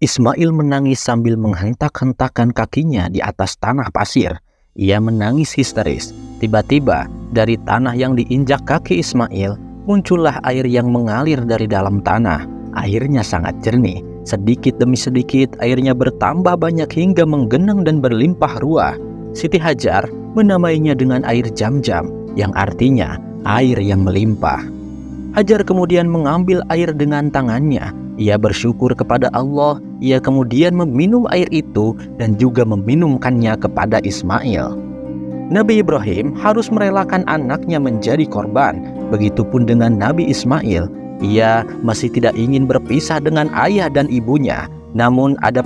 Ismail menangis sambil menghentak-hentakkan kakinya di atas tanah pasir. Ia menangis histeris. Tiba-tiba, dari tanah yang diinjak kaki Ismail, muncullah air yang mengalir dari dalam tanah. Airnya sangat jernih. Sedikit demi sedikit, airnya bertambah banyak hingga menggenang dan berlimpah ruah. Siti Hajar menamainya dengan air Jam-Jam, yang artinya air yang melimpah. Hajar kemudian mengambil air dengan tangannya. Ia bersyukur kepada Allah. Ia kemudian meminum air itu dan juga meminumkannya kepada Ismail. Nabi Ibrahim harus merelakan anaknya menjadi korban. Begitupun dengan Nabi Ismail. Ia masih tidak ingin berpisah dengan ayah dan ibunya. Namun adanya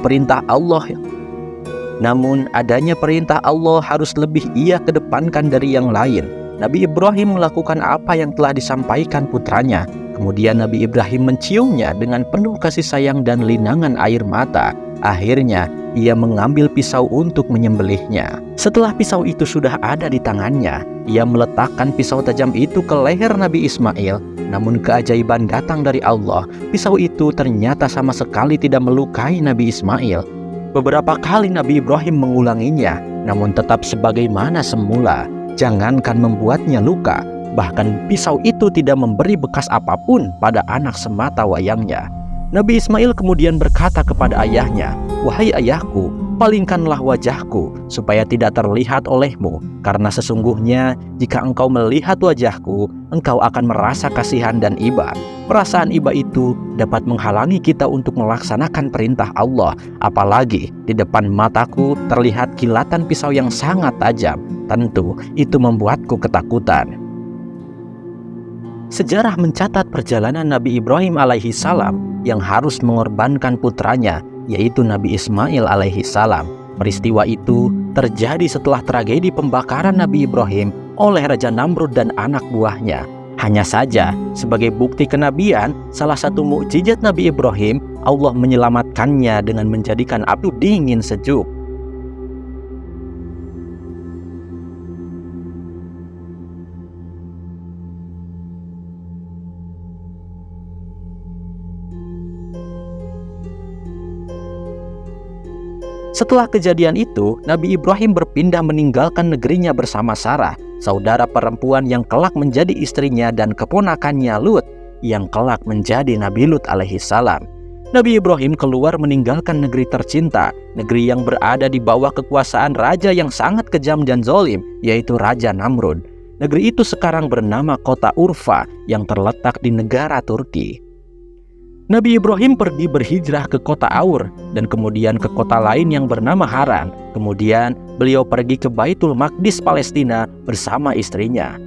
perintah Allah harus lebih ia kedepankan dari yang lain. Nabi Ibrahim melakukan apa yang telah disampaikan putranya. Kemudian Nabi Ibrahim menciumnya dengan penuh kasih sayang dan linangan air mata. Akhirnya ia mengambil pisau untuk menyembelihnya. Setelah pisau itu sudah ada di tangannya, ia meletakkan pisau tajam itu ke leher Nabi Ismail. Namun keajaiban datang dari Allah. Pisau itu ternyata sama sekali tidak melukai Nabi Ismail. Beberapa kali Nabi Ibrahim mengulanginya, namun tetap sebagaimana semula. Jangankan membuatnya luka, bahkan pisau itu tidak memberi bekas apapun pada anak semata wayangnya. Nabi Ismail kemudian berkata kepada ayahnya, "Wahai ayahku, palingkanlah wajahku supaya tidak terlihat olehmu, karena sesungguhnya jika engkau melihat wajahku, engkau akan merasa kasihan dan iba. Perasaan iba itu dapat menghalangi kita untuk melaksanakan perintah Allah, apalagi di depan mataku terlihat kilatan pisau yang sangat tajam. Tentu itu membuatku ketakutan." Sejarah mencatat perjalanan Nabi Ibrahim alaihi salam yang harus mengorbankan putranya, yaitu Nabi Ismail alaihi salam. Peristiwa itu terjadi setelah tragedi pembakaran Nabi Ibrahim oleh Raja Namrud dan anak buahnya. Hanya saja, sebagai bukti kenabian, salah satu mukjizat Nabi Ibrahim, Allah menyelamatkannya dengan menjadikan api dingin sejuk. Setelah kejadian itu, Nabi Ibrahim berpindah meninggalkan negerinya bersama Sarah, saudara perempuan yang kelak menjadi istrinya, dan keponakannya Lut, yang kelak menjadi Nabi Lut alaihi salam. Nabi Ibrahim keluar meninggalkan negeri tercinta, negeri yang berada di bawah kekuasaan raja yang sangat kejam dan zalim, yaitu Raja Namrud. Negeri itu sekarang bernama kota Urfa yang terletak di negara Turki. Nabi Ibrahim pergi berhijrah ke kota Aur dan kemudian ke kota lain yang bernama Haran. Kemudian beliau pergi ke Baitul Maqdis Palestina bersama istrinya.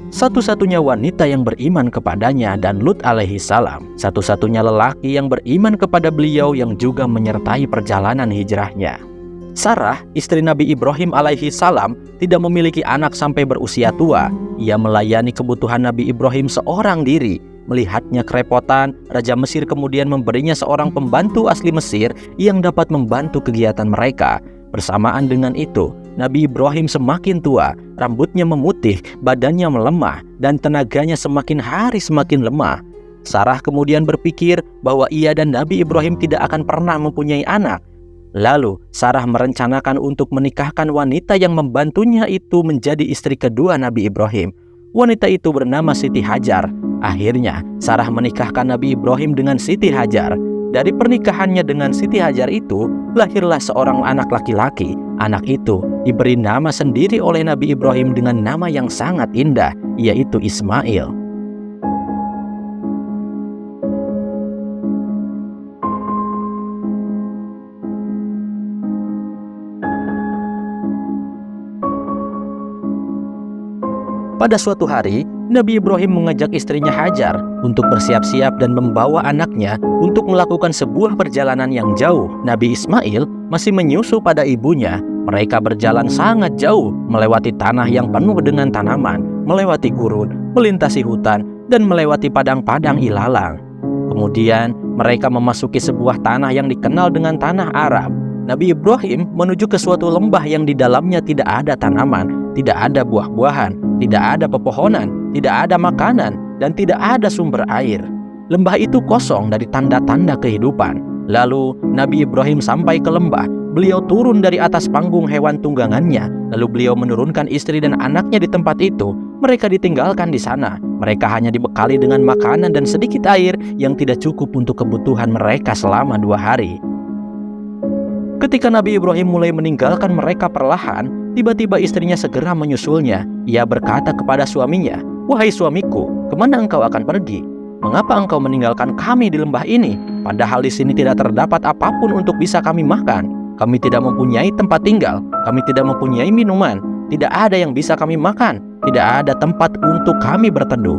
Satu-satunya wanita yang beriman kepadanya dan Lut alaihi salam. Satu-satunya lelaki yang beriman kepada beliau yang juga menyertai perjalanan hijrahnya. Sarah, istri Nabi Ibrahim alaihi salam, tidak memiliki anak sampai berusia tua. Ia melayani kebutuhan Nabi Ibrahim seorang diri. Melihatnya kerepotan, Raja Mesir kemudian memberinya seorang pembantu asli Mesir yang dapat membantu kegiatan mereka. Bersamaan dengan itu, Nabi Ibrahim semakin tua, rambutnya memutih, badannya melemah, dan tenaganya semakin hari semakin lemah. Sarah kemudian berpikir bahwa ia dan Nabi Ibrahim tidak akan pernah mempunyai anak. Lalu Sarah merencanakan untuk menikahkan wanita yang membantunya itu menjadi istri kedua Nabi Ibrahim. Wanita itu bernama Siti Hajar. Akhirnya Sarah menikahkan Nabi Ibrahim dengan Siti Hajar. Dari pernikahannya dengan Siti Hajar itu lahirlah seorang anak laki-laki. Anak itu diberi nama sendiri oleh Nabi Ibrahim dengan nama yang sangat indah, yaitu Ismail. Pada suatu hari, Nabi Ibrahim mengajak istrinya Hajar untuk bersiap-siap dan membawa anaknya untuk melakukan sebuah perjalanan yang jauh. Nabi Ismail masih menyusu pada ibunya. Mereka berjalan sangat jauh, melewati tanah yang penuh dengan tanaman, melewati gurun, melintasi hutan, dan melewati padang-padang ilalang. Kemudian mereka memasuki sebuah tanah yang dikenal dengan tanah Aram. Nabi Ibrahim menuju ke suatu lembah yang di dalamnya tidak ada tanaman, tidak ada buah-buahan, tidak ada pepohonan, tidak ada makanan, dan tidak ada sumber air. Lembah itu kosong dari tanda-tanda kehidupan. Lalu Nabi Ibrahim sampai ke lembah. Beliau turun dari atas panggung hewan tunggangannya. Lalu beliau menurunkan istri dan anaknya di tempat itu. Mereka ditinggalkan di sana. Mereka hanya dibekali dengan makanan dan sedikit air yang tidak cukup untuk kebutuhan mereka selama 2 hari. Ketika Nabi Ibrahim mulai meninggalkan mereka perlahan, tiba-tiba istrinya segera menyusulnya. Ia berkata kepada suaminya, "Wahai suamiku, kemana engkau akan pergi? Mengapa engkau meninggalkan kami di lembah ini? Padahal di sini tidak terdapat apapun untuk bisa kami makan. Kami tidak mempunyai tempat tinggal, kami tidak mempunyai minuman, tidak ada yang bisa kami makan, tidak ada tempat untuk kami berteduh."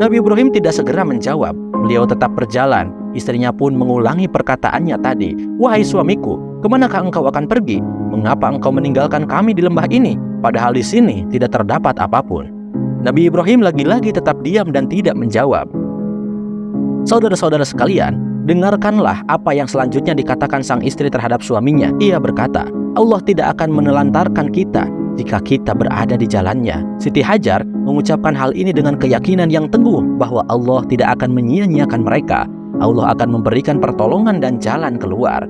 Nabi Ibrahim tidak segera menjawab. Beliau tetap berjalan. Istrinya pun mengulangi perkataannya tadi, "Wahai suamiku, kemanakah engkau akan pergi? Mengapa engkau meninggalkan kami di lembah ini? Padahal di sini tidak terdapat apapun." Nabi Ibrahim lagi-lagi tetap diam dan tidak menjawab. Saudara-saudara sekalian, dengarkanlah apa yang selanjutnya dikatakan sang istri terhadap suaminya. Ia berkata, "Allah tidak akan menelantarkan kita jika kita berada di jalannya." Siti Hajar mengucapkan hal ini dengan keyakinan yang teguh bahwa Allah tidak akan menyia-nyiakan mereka. Allah akan memberikan pertolongan dan jalan keluar.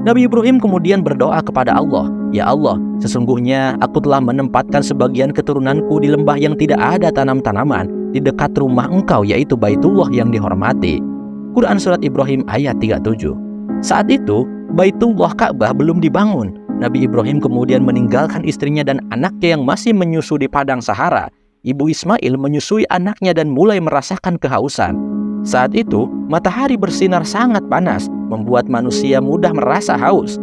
Nabi Ibrahim kemudian berdoa kepada Allah, "Ya Allah, sesungguhnya aku telah menempatkan sebagian keturunanku di lembah yang tidak ada tanam-tanaman di dekat rumah engkau, yaitu Baitullah yang dihormati." Quran Surat Ibrahim ayat 37. Saat itu, Baitullah Ka'bah belum dibangun. Nabi Ibrahim kemudian meninggalkan istrinya dan anaknya yang masih menyusu di padang Sahara. Ibu Ismail menyusui anaknya dan mulai merasakan kehausan. Saat itu, matahari bersinar sangat panas, membuat manusia mudah merasa haus.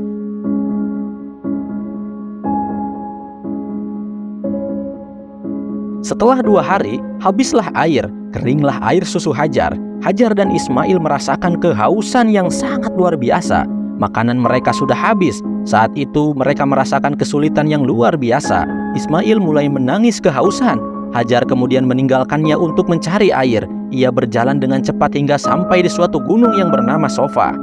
Setelah 2 hari, habislah air, keringlah air susu Hajar. Hajar dan Ismail merasakan kehausan yang sangat luar biasa. Makanan mereka sudah habis. Saat itu mereka merasakan kesulitan yang luar biasa. Ismail mulai menangis kehausan. Hajar kemudian meninggalkannya untuk mencari air. Ia berjalan dengan cepat hingga sampai di suatu gunung yang bernama Sofa.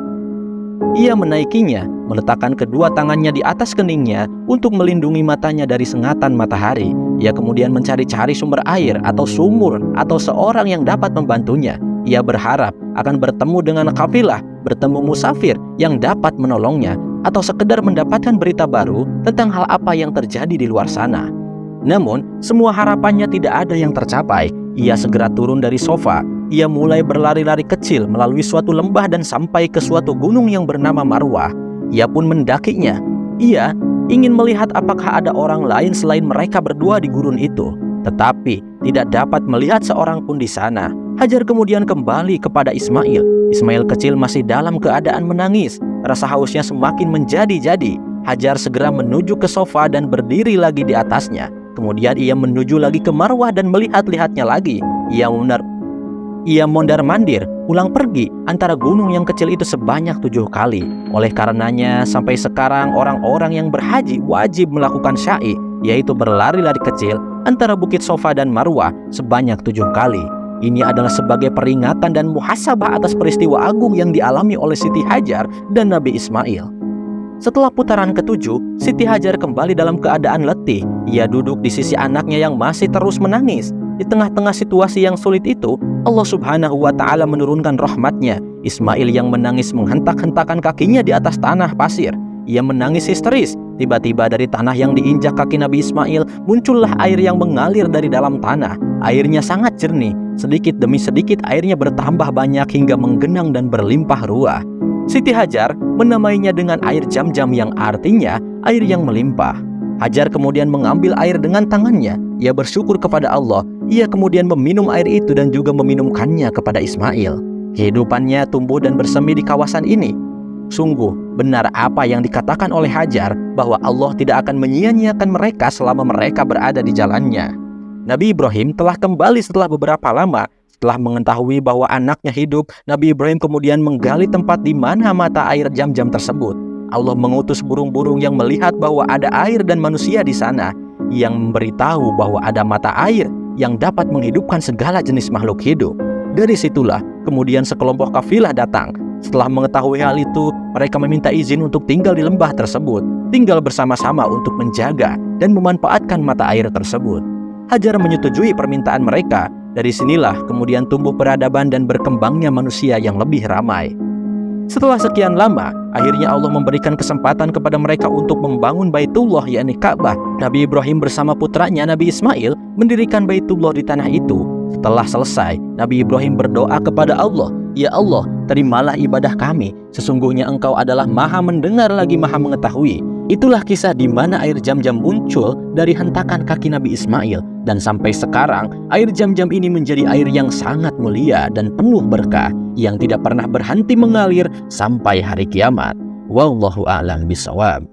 Ia menaikinya, meletakkan kedua tangannya di atas keningnya untuk melindungi matanya dari sengatan matahari. Ia kemudian mencari-cari sumber air atau sumur atau seorang yang dapat membantunya. Ia berharap akan bertemu dengan kafilah, bertemu musafir yang dapat menolongnya, atau sekedar mendapatkan berita baru tentang hal apa yang terjadi di luar sana. Namun, semua harapannya tidak ada yang tercapai. Ia segera turun dari Sofa. Ia mulai berlari-lari kecil melalui suatu lembah dan sampai ke suatu gunung yang bernama Marwah. Ia pun mendakinya. Ia ingin melihat apakah ada orang lain selain mereka berdua di gurun itu. Tetapi tidak dapat melihat seorang pun di sana. Hajar kemudian kembali kepada Ismail. Ismail kecil masih dalam keadaan menangis. Rasa hausnya semakin menjadi-jadi. Hajar segera menuju ke Sofa dan berdiri lagi di atasnya. Kemudian ia menuju lagi ke Marwah dan melihat-lihatnya lagi. Ia mondar-mandir, pulang pergi antara gunung yang kecil itu sebanyak 7 kali. Oleh karenanya, sampai sekarang orang-orang yang berhaji wajib melakukan sya'i, yaitu berlari-lari kecil antara Bukit Sofa dan Marwah sebanyak 7 kali. Ini adalah sebagai peringatan dan muhasabah atas peristiwa agung yang dialami oleh Siti Hajar dan Nabi Ismail. Setelah putaran ke-7, Siti Hajar kembali dalam keadaan letih. Ia duduk di sisi anaknya yang masih terus menangis. Di tengah-tengah situasi yang sulit itu, Allah Subhanahu wa Ta'ala menurunkan rahmatnya. Ismail yang menangis menghentak-hentakan kakinya di atas tanah pasir. Ia menangis histeris. Tiba-tiba dari tanah yang diinjak kaki Nabi Ismail, muncullah air yang mengalir dari dalam tanah. Airnya sangat jernih. Sedikit demi sedikit airnya bertambah banyak hingga menggenang dan berlimpah ruah. Siti Hajar menamainya dengan air Jam-Jam yang artinya air yang melimpah. Hajar kemudian mengambil air dengan tangannya. Ia bersyukur kepada Allah. Ia kemudian meminum air itu dan juga meminumkannya kepada Ismail. Kehidupannya tumbuh dan bersemi di kawasan ini. Sungguh benar apa yang dikatakan oleh Hajar bahwa Allah tidak akan menyia-nyiakan mereka selama mereka berada di jalannya. Nabi Ibrahim telah kembali setelah beberapa lama. Setelah mengetahui bahwa anaknya hidup, Nabi Ibrahim kemudian menggali tempat di mana mata air Jam-Jam tersebut. Allah mengutus burung-burung yang melihat bahwa ada air dan manusia di sana, yang memberitahu bahwa ada mata air yang dapat menghidupkan segala jenis makhluk hidup. Dari situlah kemudian sekelompok kafilah datang. Setelah mengetahui hal itu, mereka meminta izin untuk tinggal di lembah tersebut, tinggal bersama-sama untuk menjaga dan memanfaatkan mata air tersebut. Hajar menyetujui permintaan mereka. Dari sinilah kemudian tumbuh peradaban dan berkembangnya manusia yang lebih ramai. Setelah sekian lama, akhirnya Allah memberikan kesempatan kepada mereka untuk membangun Baitullah, yakni Ka'bah. Nabi Ibrahim bersama putranya Nabi Ismail mendirikan Baitullah di tanah itu. Setelah selesai, Nabi Ibrahim berdoa kepada Allah, "Ya Allah, terimalah ibadah kami. Sesungguhnya Engkau adalah Maha mendengar lagi Maha mengetahui." Itulah kisah di mana air Zam-Zam muncul dari hentakan kaki Nabi Ismail. Dan sampai sekarang, air Zam-Zam ini menjadi air yang sangat mulia dan penuh berkah, yang tidak pernah berhenti mengalir sampai hari kiamat. Wallahu a'lam bishawab.